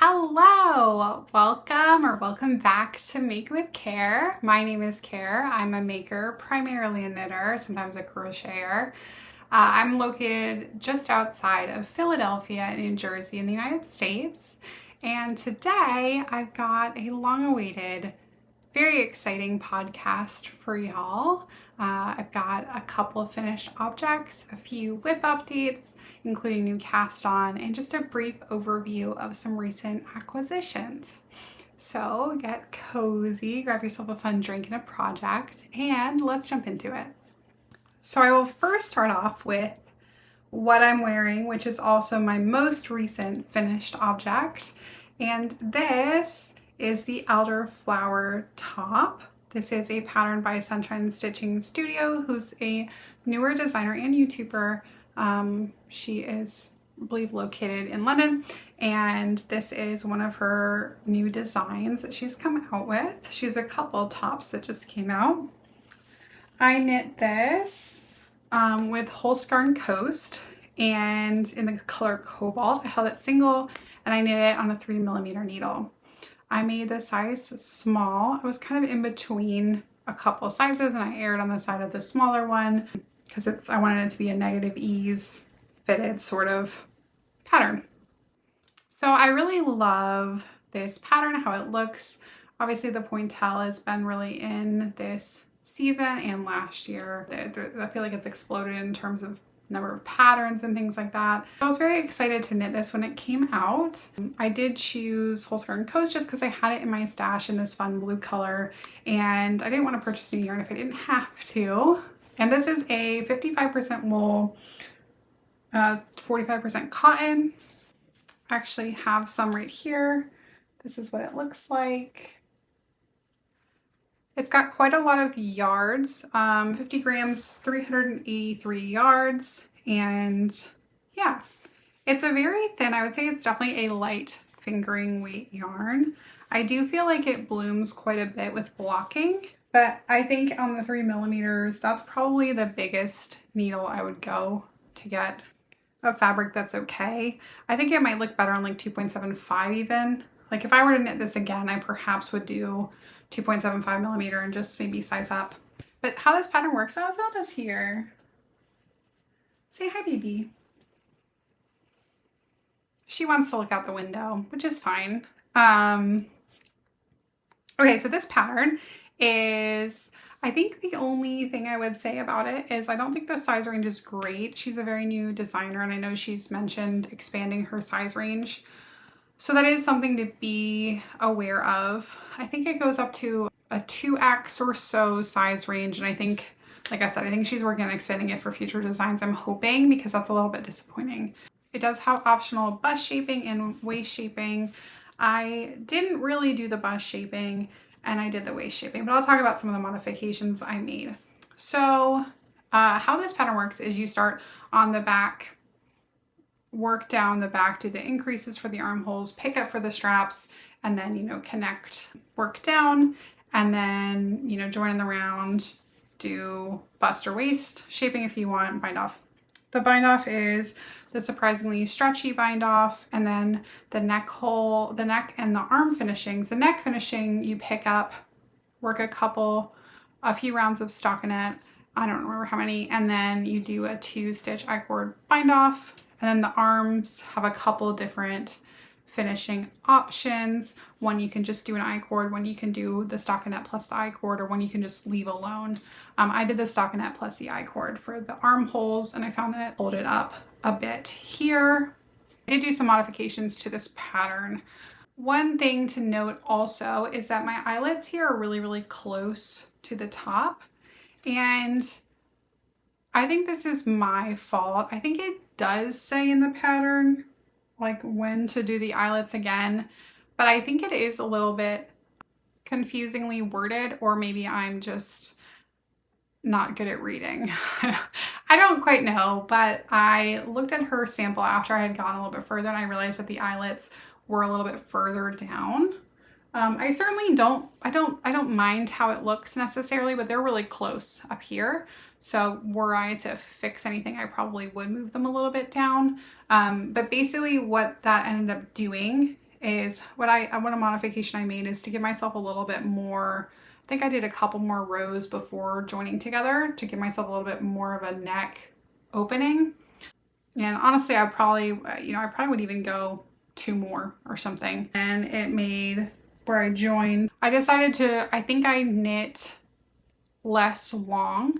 Hello, welcome back to Make with Care. My name is Care. I'm a maker, primarily a knitter, sometimes a crocheter. I'm located just outside of Philadelphia, New Jersey in the United States. And today I've got a long-awaited, very exciting podcast for y'all. I've got a couple of finished objects, a few whip updates, including new cast on, and just a brief overview of some recent acquisitions. So get cozy, grab yourself a fun drink and a project, and let's jump into it. So I will first start off with what I'm wearing, which is also my most recent finished object. And this is the Elderflower top. This is a pattern by Sunshine Stitching Studio, who's a newer designer and YouTuber. She is, I believe, located in London, and this is one of her new designs that she's come out with. She has a couple tops that just came out. I knit this with Holskarn Coast and in the color Cobalt. I held it single and I knit it on a 3mm needle. I made the size small. I was kind of in between a couple sizes and I erred on the side of the smaller one because I wanted it to be a negative ease fitted sort of pattern. So I really love this pattern, how it looks. Obviously the pointelle has been really in this season and last year. I feel like it's exploded in terms of number of patterns and things like that. I was very excited to knit this when it came out. I did choose Holskarn Coast just because I had it in my stash in this fun blue color and I didn't want to purchase new yarn if I didn't have to. And this is a 55% wool, 45% cotton. I actually have some right here. This is what it looks like. It's got quite a lot of yards, 50 grams, 383 yards, and yeah, it's a very thin, I would say it's definitely a light fingering weight yarn. I do feel like it blooms quite a bit with blocking, but I think on the 3mm, that's probably the biggest needle I would go to get a fabric that's okay. I think it might look better on like 2.75 even. Like if I were to knit this again, I perhaps would do 2.75mm and just maybe size up. But how this pattern works, oh, Zelda's here. Say hi, baby. She wants to look out the window, which is fine. Okay, so this pattern is, I think the only thing I would say about it is I don't think the size range is great. She's a very new designer and I know she's mentioned expanding her size range. So that is something to be aware of. I think it goes up to a 2X or so size range. And I think, like I said, I think she's working on expanding it for future designs. I'm hoping, because that's a little bit disappointing. It does have optional bust shaping and waist shaping. I didn't really do the bust shaping and I did the waist shaping, but I'll talk about some of the modifications I made. So how this pattern works is you start on the back, work down the back, do the increases for the armholes, pick up for the straps, and then, you know, connect, work down, and then, you know, join in the round, do bust or waist shaping if you want, bind off. The bind off is the surprisingly stretchy bind off, and then the neck hole, the neck and the arm finishings. The neck finishing you pick up, work a few rounds of stockinette, I don't remember how many, and then you do a 2-stitch I-cord bind off. And then the arms have a couple different finishing options. One you can just do an I-cord, one you can do the stockinette plus the I-cord, or one you can just leave alone. I did the stockinette plus the I-cord for the armholes, and I found that it folded up a bit here. I did do some modifications to this pattern. One thing to note also is that my eyelets here are really, really close to the top, and I think this is my fault. I think it does say in the pattern like when to do the eyelets again, but I think it is a little bit confusingly worded, or maybe I'm just not good at reading. I don't quite know, but I looked at her sample after I had gone a little bit further and I realized that the eyelets were a little bit further down. I certainly don't mind how it looks necessarily, but they're really close up here. So were I to fix anything, I probably would move them a little bit down. But basically what that ended up doing is what a modification I made is to give myself a little bit more. I think I did a couple more rows before joining together to give myself a little bit more of a neck opening. And honestly, I probably would even go 2 more or something. And it made where I joined. I decided to, I think I knit less long.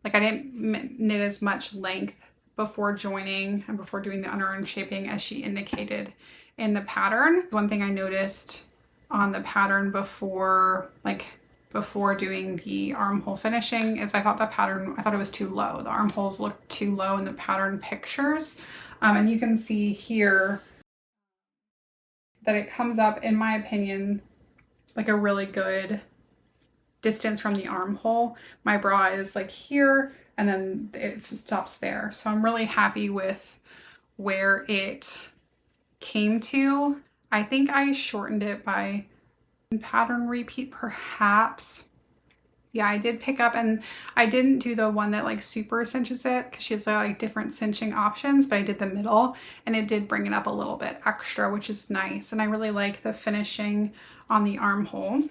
Like I didn't knit as much length before joining and before doing the underarm shaping as she indicated in the pattern. One thing I noticed on the pattern before doing the armhole finishing is I thought it was too low. The armholes looked too low in the pattern pictures. And you can see here that it comes up, in my opinion, like a really good distance from the armhole. My bra is like here and then it stops there. So I'm really happy with where it came to. I think I shortened it by pattern repeat perhaps. Yeah, I did pick up, and I didn't do the one that like super cinches it because she has like different cinching options, but I did the middle and it did bring it up a little bit extra, which is nice. And I really like the finishing on the armhole.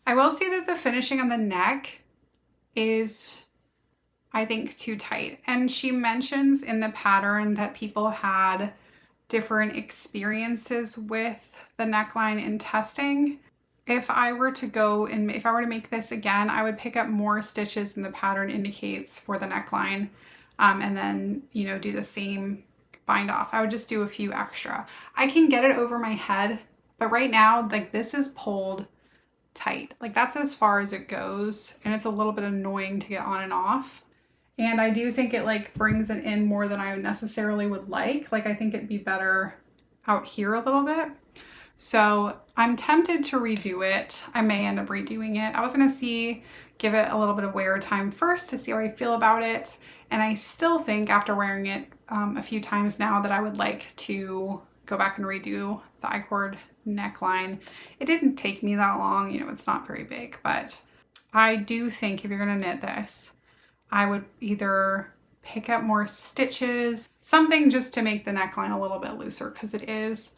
I will say that the finishing on the neck is, I think, too tight. And she mentions in the pattern that people had different experiences with the neckline in testing. If I were to make this again, I would pick up more stitches than the pattern indicates for the neckline, and then, do the same bind off. I would just do a few extra. I can get it over my head, but right now, like, this is pulled tight. Like, that's as far as it goes, and it's a little bit annoying to get on and off. And I do think it like brings it in more than I necessarily would like. Like, I think it'd be better out here a little bit. So I'm tempted to redo it. I may end up redoing it. I was gonna give it a little bit of wear time first to see how I feel about it. And I still think after wearing it a few times now that I would like to go back and redo the I-cord neckline. It didn't take me that long, it's not very big, but I do think if you're gonna knit this, I would either pick up more stitches, something just to make the neckline a little bit looser because it is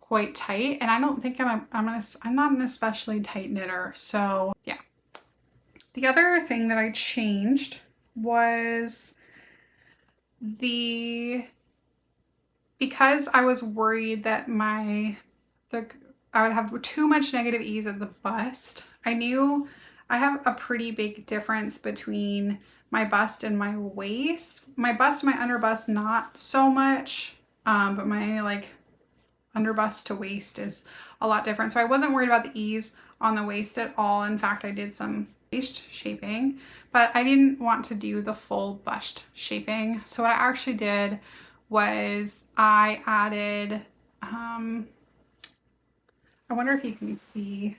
quite tight, and I don't think I'm not an especially tight knitter. So yeah. The other thing that I changed was because I was worried that I would have too much negative ease at the bust. I knew I have a pretty big difference between my bust and my waist. My bust, my underbust, not so much, but my like underbust to waist is a lot different. So I wasn't worried about the ease on the waist at all. In fact, I did some waist shaping, but I didn't want to do the full bust shaping. So what I actually did was I added, I wonder if you can see.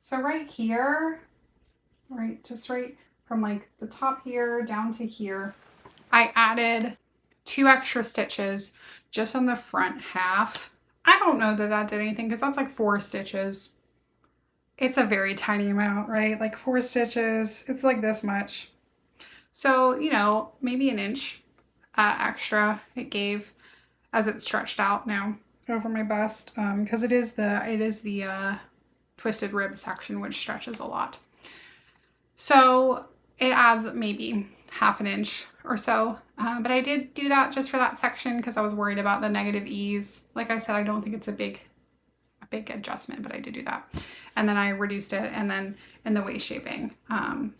So right here, just right from like the top here down to here, I added 2 extra stitches just on the front half. I don't know that that did anything because that's like 4 stitches. It's a very tiny amount, right? Like 4 stitches, it's like this much. So, maybe an inch extra it gave as it stretched out now over my bust, because it is the twisted rib section, which stretches a lot. So it adds maybe half an inch or so. But I did do that just for that section because I was worried about the negative ease. Like I said, I don't think it's a big adjustment, but I did do that. And then I reduced it, and then in the waist shaping,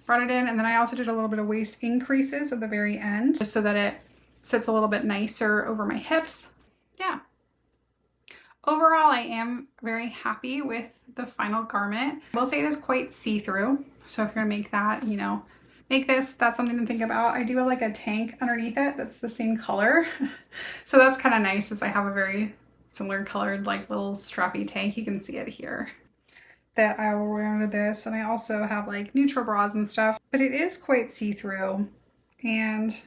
brought it in. And then I also did a little bit of waist increases at the very end just so that it sits a little bit nicer over my hips. Yeah. Overall, I am very happy with the final garment. I will say it is quite see-through. So if you're gonna make that, make this, that's something to think about. I do have like a tank underneath it that's the same color. So that's kind of nice, as I have a very similar colored like little strappy tank. You can see it here that I will wear under this. And I also have like neutral bras and stuff, but it is quite see-through. And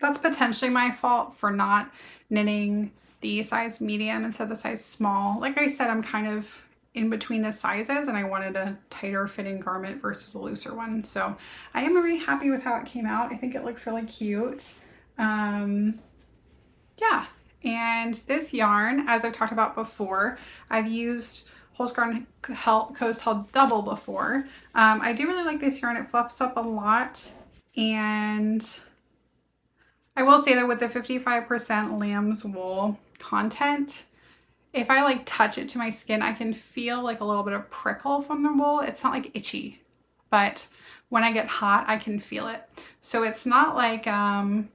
that's potentially my fault for not knitting the size medium instead of the size small. Like I said, I'm kind of in between the sizes and I wanted a tighter fitting garment versus a looser one. So I am very happy with how it came out. I think it looks really cute. Yeah. And this yarn, as I've talked about before, I've used Holzgarn Coast Held Double before. I do really like this yarn. It fluffs up a lot. And I will say that with the 55% lamb's wool content, if I like touch it to my skin, I can feel like a little bit of prickle from the wool. It's not like itchy, but when I get hot, I can feel it. So it's not like cotton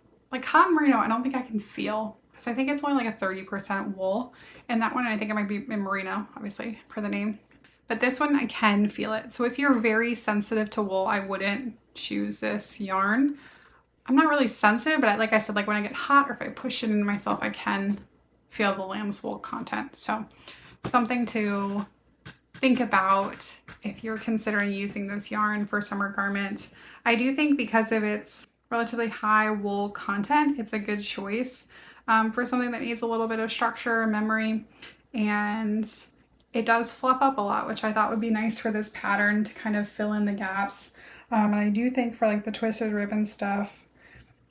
merino, I don't think I can feel, because I think it's only like a 30% wool. And that one, I think it might be in merino, obviously, per the name. But this one, I can feel it. So if you're very sensitive to wool, I wouldn't choose this yarn. I'm not really sensitive, but like I said, like when I get hot or if I push it into myself, I can feel the lamb's wool content. So something to think about if you're considering using this yarn for summer garment. I do think because of its relatively high wool content, it's a good choice for something that needs a little bit of structure and memory. And it does fluff up a lot, which I thought would be nice for this pattern to kind of fill in the gaps. And I do think for like the twisted ribbon stuff,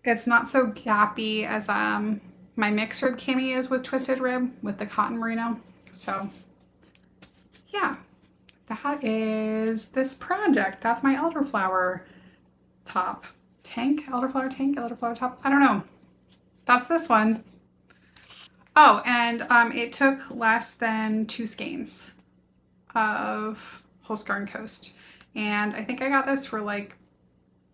it's not so gappy as my mixed rib cami is with twisted rib with the cotton merino. So yeah, that is this project. That's my elderflower top. Elderflower tank, elderflower top. I don't know. That's this one. Oh, and it took less than 2 skeins of Holzgarn Coast. And I think I got this for like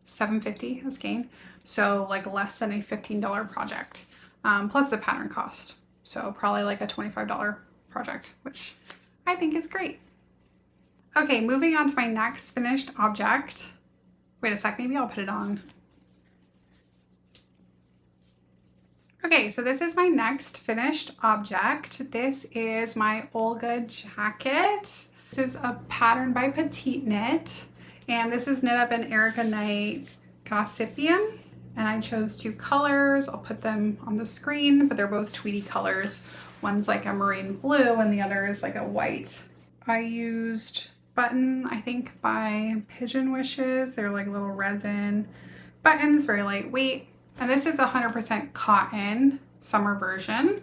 $7.50 a skein. So like less than a $15 project, plus the pattern cost. So probably like a $25 project, which I think is great. Okay, moving on to my next finished object. Wait a sec, maybe I'll put it on. Okay, so this is my next finished object. This is my Olga jacket. This is a pattern by Petite Knit, and this is knit up in Erica Knight Gossypium. And I chose 2 colors. I'll put them on the screen, but they're both Tweety colors. One's like a marine blue and the other is like a white. I used button, I think by Pigeon Wishes. They're like little resin buttons, very lightweight. And this is 100% cotton summer version.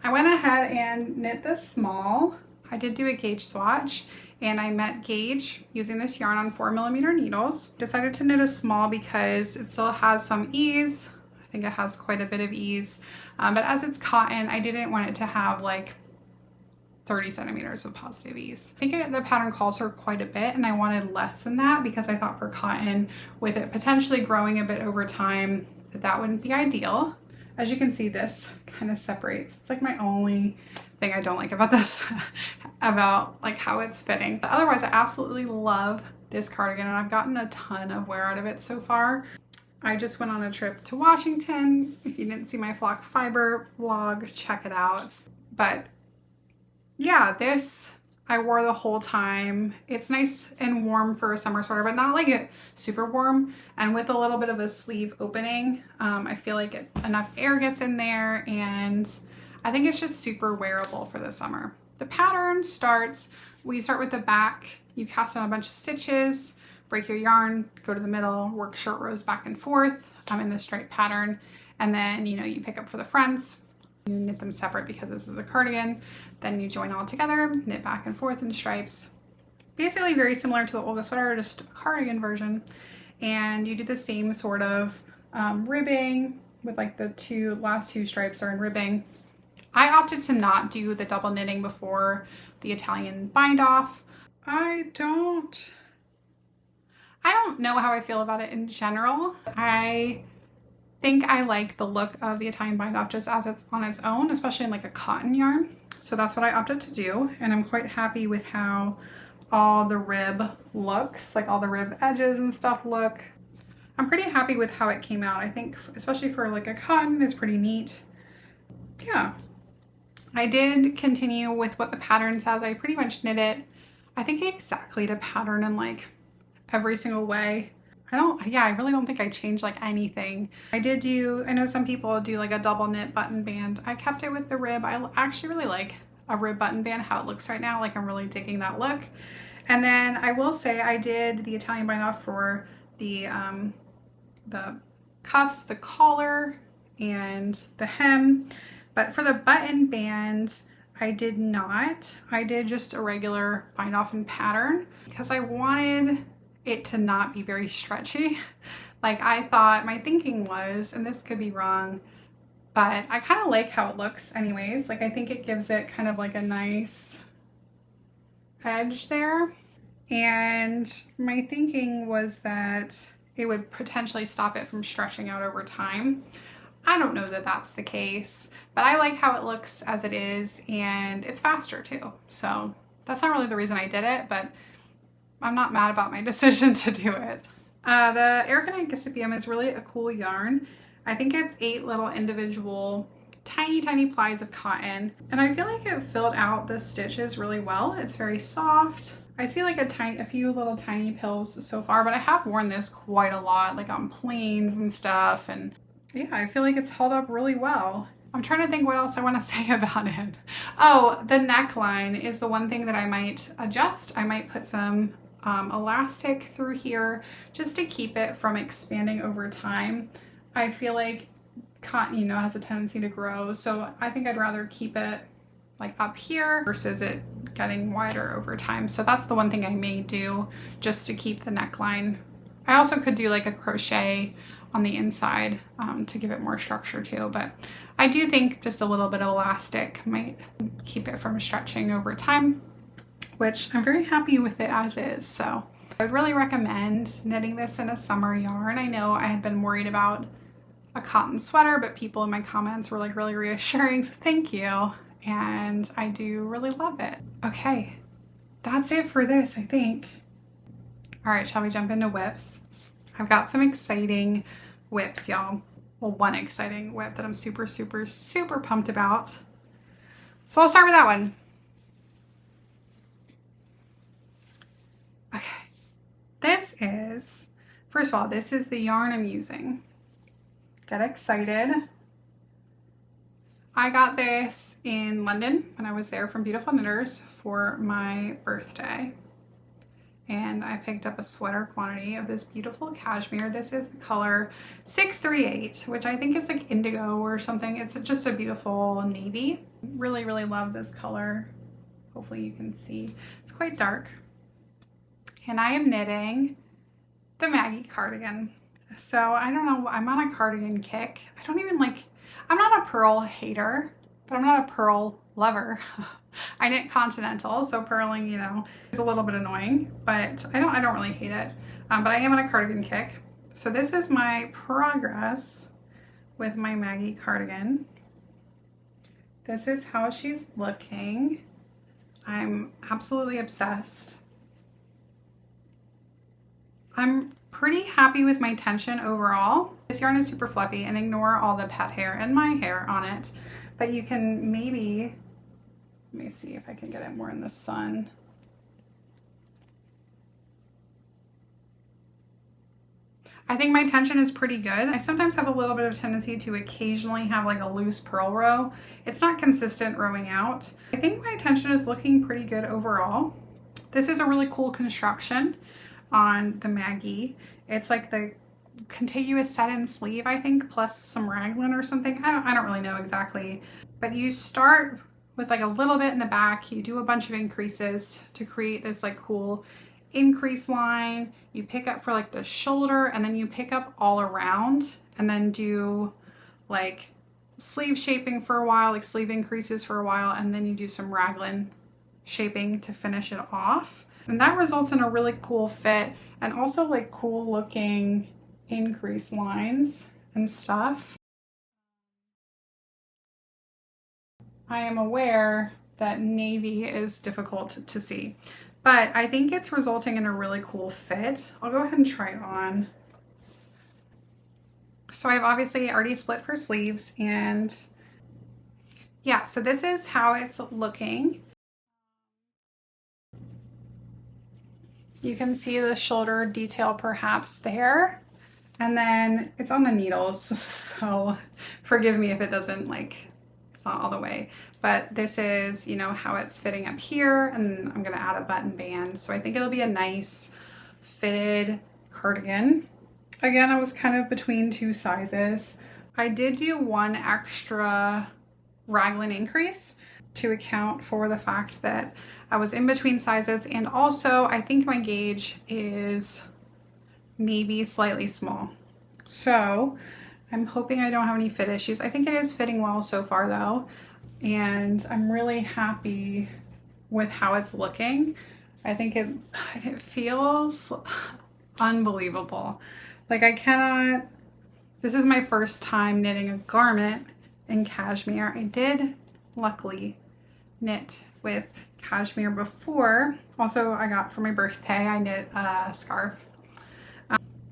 I went ahead and knit this small. I did do a gauge swatch and I met gauge using this yarn on 4mm needles. Decided to knit a small because it still has some ease. I think it has quite a bit of ease. But as it's cotton, I didn't want it to have like 30 centimeters of positive ease. I think the pattern calls for quite a bit and I wanted less than that because I thought for cotton, with it potentially growing a bit over time, that wouldn't be ideal. As you can see, this kind of separates. It's like my only thing I don't like about this, about like how it's fitting. But otherwise, I absolutely love this cardigan and I've gotten a ton of wear out of it so far. I just went on a trip to Washington. If you didn't see my flock fiber vlog, check it out. But yeah, this I wore the whole time. It's nice and warm for a summer sweater, but not like it super warm. And with a little bit of a sleeve opening, I feel like enough air gets in there, and I think it's just super wearable for the summer. The pattern starts, we start with the back. You cast on a bunch of stitches, break your yarn, go to the middle, work short rows back and forth in the straight pattern. And then, you pick up for the fronts. You knit them separate because this is a cardigan. Then you join all together, knit back and forth in stripes. Basically very similar to the Olga sweater, just a cardigan version. And you do the same sort of ribbing with like the last two stripes are in ribbing. I opted to not do the double knitting before the Italian bind off. I don't know how I feel about it in general. I think I like the look of the Italian bind off just as it's on its own, especially in like a cotton yarn. So that's what I opted to do. And I'm quite happy with how all the rib looks, like all the rib edges and stuff look. I'm pretty happy with how it came out. I think especially for like a cotton, it's pretty neat. Yeah. I did continue with what the pattern says. I pretty much knit it, I think exactly to pattern in like every single way. I really don't think I changed like anything. I know some people do like a double knit button band. I kept it with the rib. I actually really like a rib button band, how it looks right now. Like I'm really digging that look. And then I will say I did the Italian bind off for the cuffs, the collar, and the hem. But for the button band, I did not. I did just a regular bind off and pattern because I wanted it to not be very stretchy. Like I thought, my thinking was, and this could be wrong, but I kind of like how it looks anyways. Like I think it gives it kind of like a nice edge there. And my thinking was that it would potentially stop it from stretching out over time. I don't know that that's the case, but I like how it looks as it is, and it's faster too. So that's not really the reason I did it, but I'm not mad about my decision to do it. The Aragonite Gossypium is really a cool yarn. I think it's 8 little individual tiny plies of cotton, and I feel like it filled out the stitches really well. It's very soft. I see like a few little tiny pills so far, but I have worn this quite a lot, like on planes and stuff, and yeah, I feel like it's held up really well. I'm trying to think what else I want to say about it. Oh, the neckline is the one thing that I might adjust. I might put some elastic through here just to keep it from expanding over time. I feel like cotton, you know, has a tendency to grow, so I think I'd rather keep it like up here versus it getting wider over time. So that's the one thing I may do just to keep the neckline. I also could do like a crochet on the inside to give it more structure too, but I do think just a little bit of elastic might keep it from stretching over time, which I'm very happy with it as is. So I would really recommend knitting this in a summer yarn. I know I had been worried about a cotton sweater, but people in my comments were like really reassuring, so thank you. And I do really love it. Okay, that's it for this, I think. All right, shall we jump into whips? I've got some exciting whips, y'all. Well, one exciting whip that I'm super pumped about. So I'll start with that one. Okay, this is, first of all, this is the yarn I'm using. Get excited. I got this in London when I was there from Beautiful Knitters for my birthday. And I picked up a sweater quantity of this beautiful cashmere. This is the color 638, which I think is like indigo or something. It's just a beautiful navy. Really love this color. Hopefully you can see. It's quite dark. And I am knitting the Maggie cardigan. So I don't know, I'm on a cardigan kick. I'm not a purl hater, but I'm not a purl lover. I knit continental, so purling, you know, is a little bit annoying, but I don't really hate it. But I am on a cardigan kick. So this is my progress with my Maggie cardigan. This is how she's looking. I'm absolutely obsessed. I'm pretty happy with my tension overall. This yarn is super fluffy, and ignore all the pet hair and my hair on it, but you can maybe, let me see if I can get it more in the sun. I think my tension is pretty good. I sometimes have a little bit of tendency to occasionally have like a loose purl row. It's not consistent rowing out. I think my tension is looking pretty good overall. This is a really cool construction on the Maggie. It's like the contiguous set-in sleeve, I think, plus some raglan or something. I don't really know exactly, but you start with like a little bit in the back. You do a bunch of increases to create this like cool increase line. You pick up for like the shoulder, and then you pick up all around, and then do like sleeve shaping for a while, like sleeve increases for a while, and then you do some raglan shaping to finish it off. And that results in a really cool fit, and also like cool looking increase lines and stuff. I am aware that navy is difficult to see, but I think it's resulting in a really cool fit. I'll go ahead and try it on. So I've obviously already split for sleeves, and yeah, so this is how it's looking. You can see the shoulder detail perhaps there, and then it's on the needles, so forgive me if it doesn't, like, it's not all the way, but this is, you know, how it's fitting up here, and I'm gonna add a button band, so I think it'll be a nice fitted cardigan. Again, I was kind of between two sizes. I did do one extra raglan increase to account for the fact that I was in between sizes, and also I think my gauge is maybe slightly small. So I'm hoping I don't have any fit issues. I think it is fitting well so far though, and I'm really happy with how it's looking. I think it feels unbelievable. Like I cannot, this is my first time knitting a garment in cashmere. I did luckily knit with cashmere before. Also, I got for my birthday, I knit a scarf.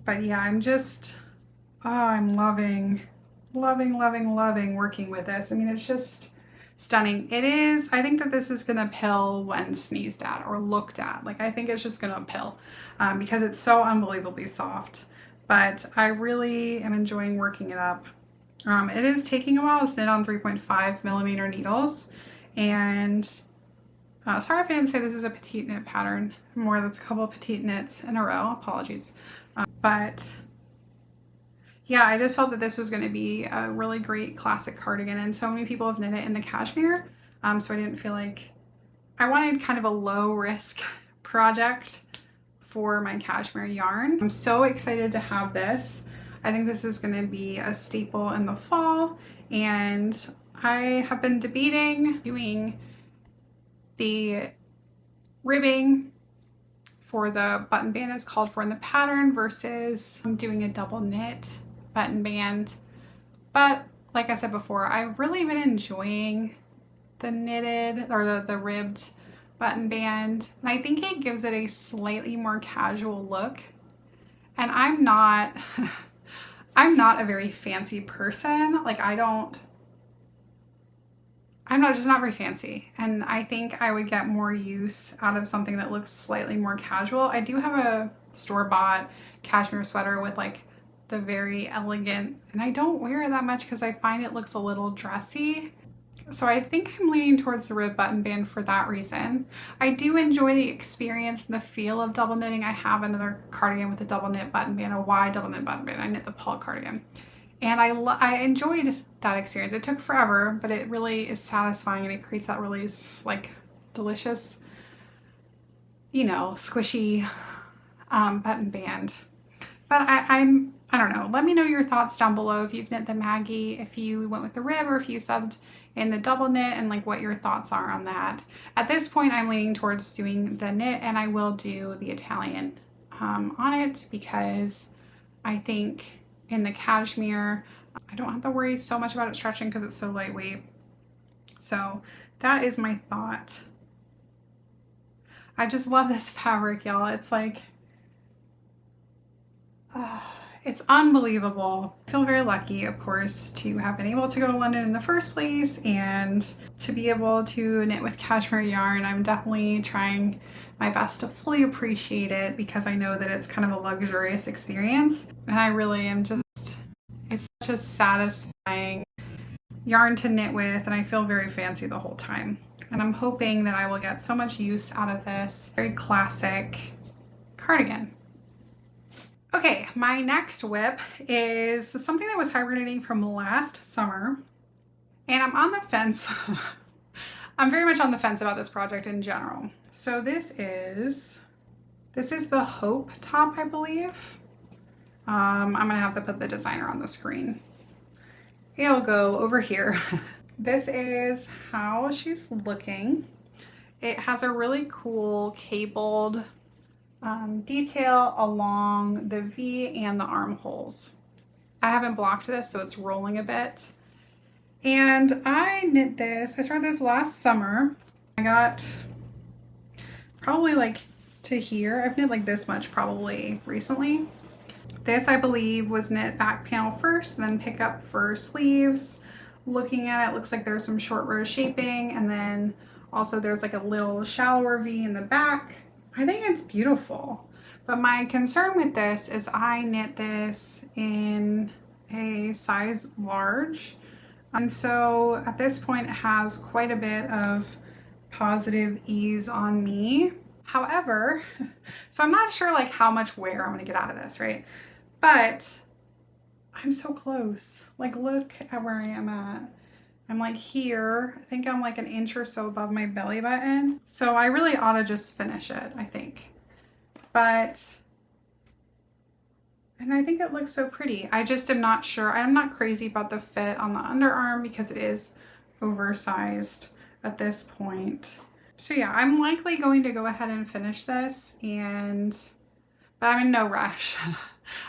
But yeah, I'm just, oh, I'm loving working with this. I mean, it's just stunning. It is, I think that this is gonna pill when sneezed at or looked at. Like, I think it's just gonna pill because it's so unbelievably soft. But I really am enjoying working it up. It is taking a while. It's knit on 3.5mm needles. And sorry if I didn't say this is a petite knit pattern. More, that's a couple of petite knits in a row. Apologies. But yeah, I just felt that this was going to be a really great classic cardigan, and so many people have knit it in the cashmere, so I didn't feel like I wanted kind of a low risk project for my cashmere yarn. I'm so excited to have this. I think this is going to be a staple in the fall, and I have been debating doing the ribbing for the button band as called for in the pattern versus doing a double knit button band. But like I said before, I've really been enjoying the knitted or the ribbed button band, and I think it gives it a slightly more casual look. And I'm not I'm not a very fancy person. Like I'm just not very fancy, and I think I would get more use out of something that looks slightly more casual. I do have a store-bought cashmere sweater with like the very elegant, and I don't wear it that much because I find it looks a little dressy. So I think I'm leaning towards the rib button band for that reason. I do enjoy the experience and the feel of double knitting. I have another cardigan with a double knit button band, a wide double knit button band. I knit the Paul cardigan. And I enjoyed that experience. It took forever, but it really is satisfying, and it creates that really like delicious, you know, squishy button band. But I don't know. Let me know your thoughts down below if you've knit the Maggie, if you went with the rib, or if you subbed in the double knit, and like what your thoughts are on that. At this point, I'm leaning towards doing the knit, and I will do the Italian on it because I think in the cashmere, I don't have to worry so much about it stretching because it's so lightweight. So that is my thought. I just love this fabric, y'all. It's like, it's unbelievable. I feel very lucky, of course, to have been able to go to London in the first place and to be able to knit with cashmere yarn. I'm definitely trying my best to fully appreciate it because I know that it's kind of a luxurious experience, and I really am just, it's such a satisfying yarn to knit with, and I feel very fancy the whole time. And I'm hoping that I will get so much use out of this very classic cardigan. Okay, my next whip is something that was hibernating from last summer, and I'm on the fence. I'm very much on the fence about this project in general. So this is the Hope top, I believe. I'm gonna have to put the designer on the screen. It'll go over here. This is how she's looking. It has a really cool cabled detail along the V and the armholes. I haven't blocked this, so it's rolling a bit. And I knit this, I started this last summer. I got probably like to here. I've knit like this much probably recently. This, I believe, was knit back panel first, then pick up for sleeves. Looking at it, looks like there's some short row shaping, and then also there's like a little shallower V in the back. I think it's beautiful. But my concern with this is I knit this in a size large. And so at this point it has quite a bit of positive ease on me. However, so I'm not sure like how much wear I'm gonna get out of this, right? But I'm so close. Like, look at where I am at. I'm like here. I think I'm like an inch or so above my belly button. So I really ought to just finish it, I think. And I think it looks so pretty. I just am not sure. I'm not crazy about the fit on the underarm because it is oversized at this point. So yeah, I'm likely going to go ahead and finish this, but I'm in no rush.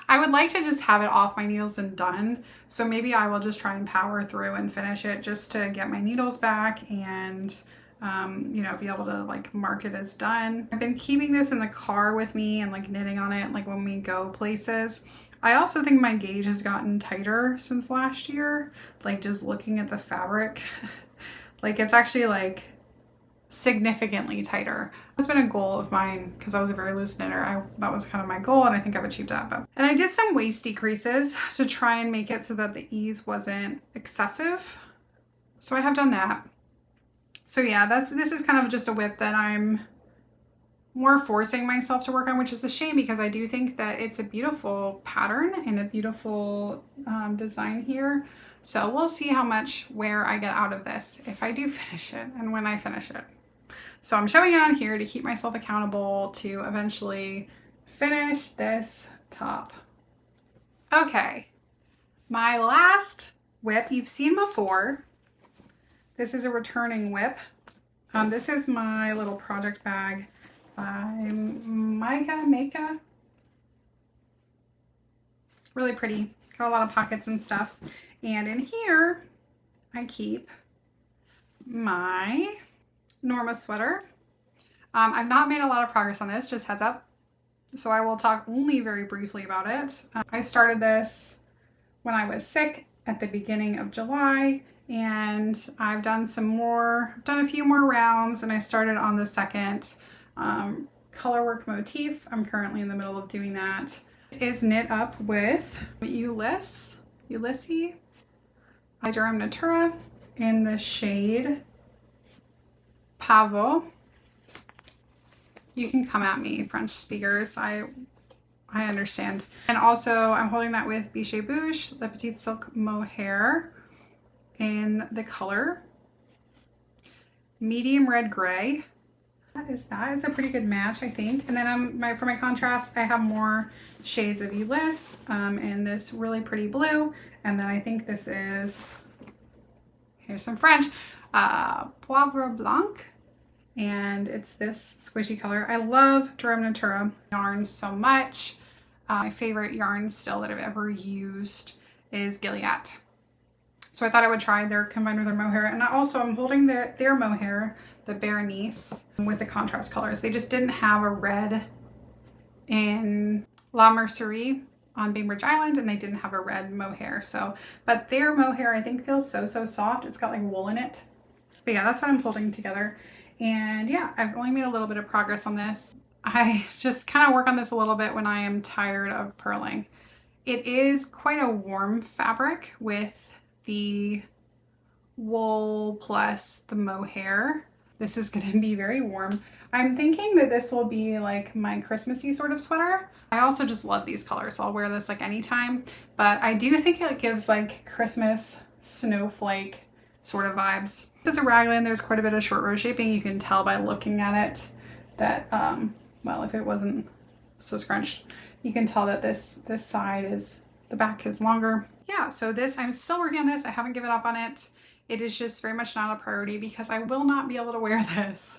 I would like to just have it off my needles and done. So maybe I will just try and power through and finish it just to get my needles back and you know, be able to like mark it as done. I've been keeping this in the car with me and like knitting on it like when we go places. I also think my gauge has gotten tighter since last year, like just looking at the fabric. Like it's actually like significantly tighter. That's been a goal of mine because I was a very loose knitter. That was kind of my goal, and I think I've achieved that. And I did some waist decreases to try and make it so that the ease wasn't excessive. So I have done that. So yeah, this is kind of just a whip that I'm more forcing myself to work on, which is a shame because I do think that it's a beautiful pattern and a beautiful design here. So we'll see how much wear I get out of this if I do finish it and when I finish it. So I'm showing it on here to keep myself accountable to eventually finish this top. Okay, my last whip you've seen before. This is a returning whip. This is my little project bag by Maggie. Really pretty. Got a lot of pockets and stuff. And in here, I keep my Norma sweater. I've not made a lot of progress on this, just heads up. So I will talk only very briefly about it. I started this when I was sick at the beginning of July, and I've done a few more rounds, and I started on the second colorwork motif. I'm currently in the middle of doing that. It is knit up with Ulysses by Durham Natura in the shade Pavo. You can come at me, French speakers. I understand. And also I'm holding that with Bichet Bouche, the Petite Silk Mohair in the color medium red gray. That is a pretty good match, I think. And then for my contrast, I have more shades of Ulysses in this really pretty blue. And then I think this is, here's some French, Poivre Blanc. And it's this squishy color. I love Durham Natura yarns so much. My favorite yarn still that I've ever used is Gilead. So I thought I would try their combined with their mohair. And I'm holding their mohair, the Berenice, with the contrast colors. They just didn't have a red in La Mercerie on Bainbridge Island, and they didn't have a red mohair. But their mohair I think feels so soft. It's got like wool in it. But yeah, that's what I'm holding together. And yeah, I've only made a little bit of progress on this. I just kind of work on this a little bit when I am tired of purling. It is quite a warm fabric with the wool plus the mohair. This is going to be very warm. I'm thinking that this will be like my Christmassy sort of sweater. I also just love these colors, so I'll wear this like anytime. But I do think it gives like Christmas snowflake sort of vibes. This is a raglan. There's quite a bit of short row shaping. You can tell by looking at it that, well, if it wasn't so scrunched, you can tell that this side is, the back is longer. Yeah, so I'm still working on this. I haven't given up on it. It is just very much not a priority because I will not be able to wear this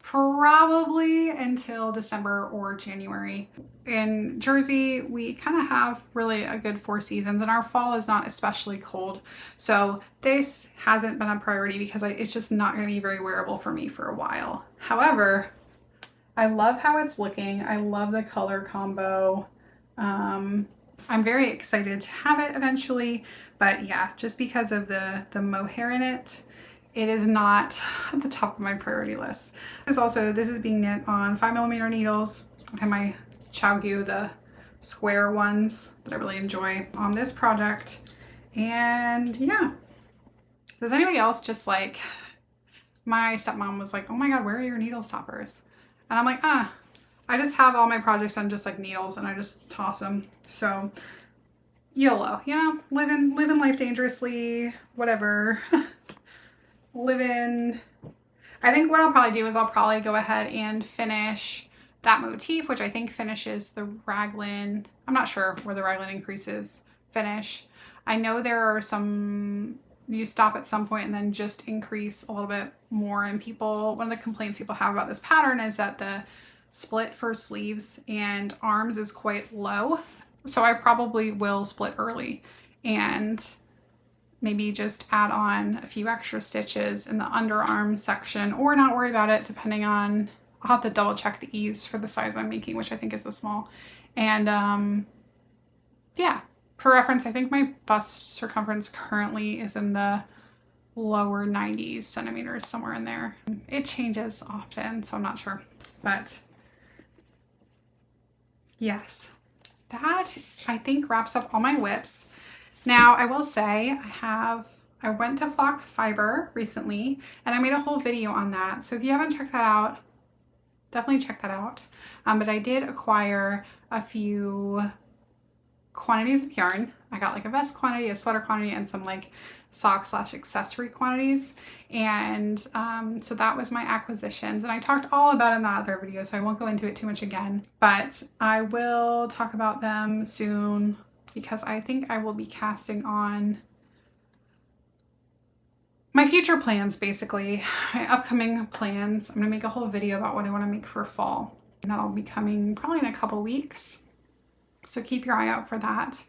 probably until December or January. In Jersey, we kind of have really a good 4 seasons, and our fall is not especially cold. So this hasn't been a priority because it's just not going to be very wearable for me for a while. However, I love how it's looking. I love the color combo. I'm very excited to have it eventually, but yeah, just because of the mohair in it, it is not at the top of my priority list. This is being knit on 5mm needles. I have my Chowgu, the square ones that I really enjoy on this project. And yeah, does anybody else just like, my stepmom was like, oh my God, where are your needle stoppers? And I'm like, I just have all my projects on just like needles and I just toss them. So YOLO, you know, living life dangerously, whatever. living. I think what I'll probably do is I'll probably go ahead and finish that motif, which I think finishes the raglan. I'm not sure where the raglan increases finish. I know there are some, you stop at some point and then just increase a little bit more. And people, one of the complaints people have about this pattern is that the split for sleeves and arms is quite low. So I probably will split early and maybe just add on a few extra stitches in the underarm section, or not worry about it, depending on, I'll have to double check the ease for the size I'm making, which I think is a small. And yeah, for reference, I think my bust circumference currently is in the lower 90s centimeters, somewhere in there. It changes often, so I'm not sure, but yes, that I think wraps up all my whips. Now, I will say I went to Flock Fiber recently and I made a whole video on that. So if you haven't checked that out, definitely check that out. But I did acquire a few quantities of yarn. I got like a vest quantity, a sweater quantity, and some like sock / accessory quantities. And so that was my acquisitions. And I talked all about it in that other video, so I won't go into it too much again. But I will talk about them soon, because I think I will be casting on my future plans, basically, my upcoming plans. I'm gonna make a whole video about what I wanna make for fall, and that'll be coming probably in a couple weeks. So keep your eye out for that.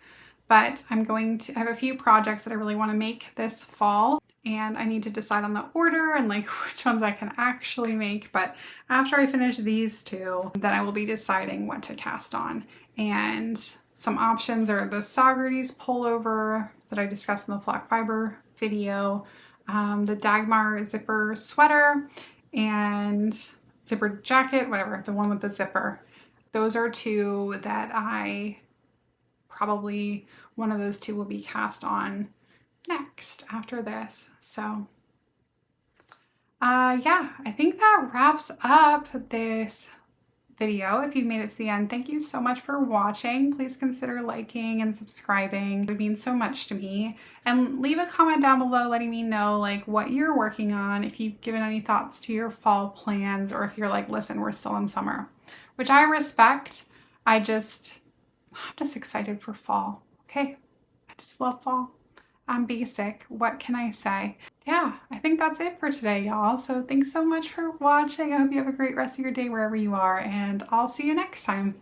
But I have a few projects that I really wanna make this fall, and I need to decide on the order and like which ones I can actually make. But after I finish these two, then I will be deciding what to cast on. And some options are the Socrates pullover that I discussed in the Flock Fiber video, the Dagmar zipper sweater, and zipper jacket, whatever, the one with the zipper. Those are two that one of those two will be cast on next after this. So yeah, I think that wraps up this video. If you made it to the end, thank you so much for watching. Please consider liking and subscribing. It would mean so much to me. And leave a comment down below letting me know like what you're working on, if you've given any thoughts to your fall plans, or if you're like, listen, we're still in summer, which I respect. I'm just excited for fall. Okay, I just love fall. I'm basic. What can I say? Yeah, I think that's it for today, y'all. So thanks so much for watching. I hope you have a great rest of your day wherever you are, and I'll see you next time.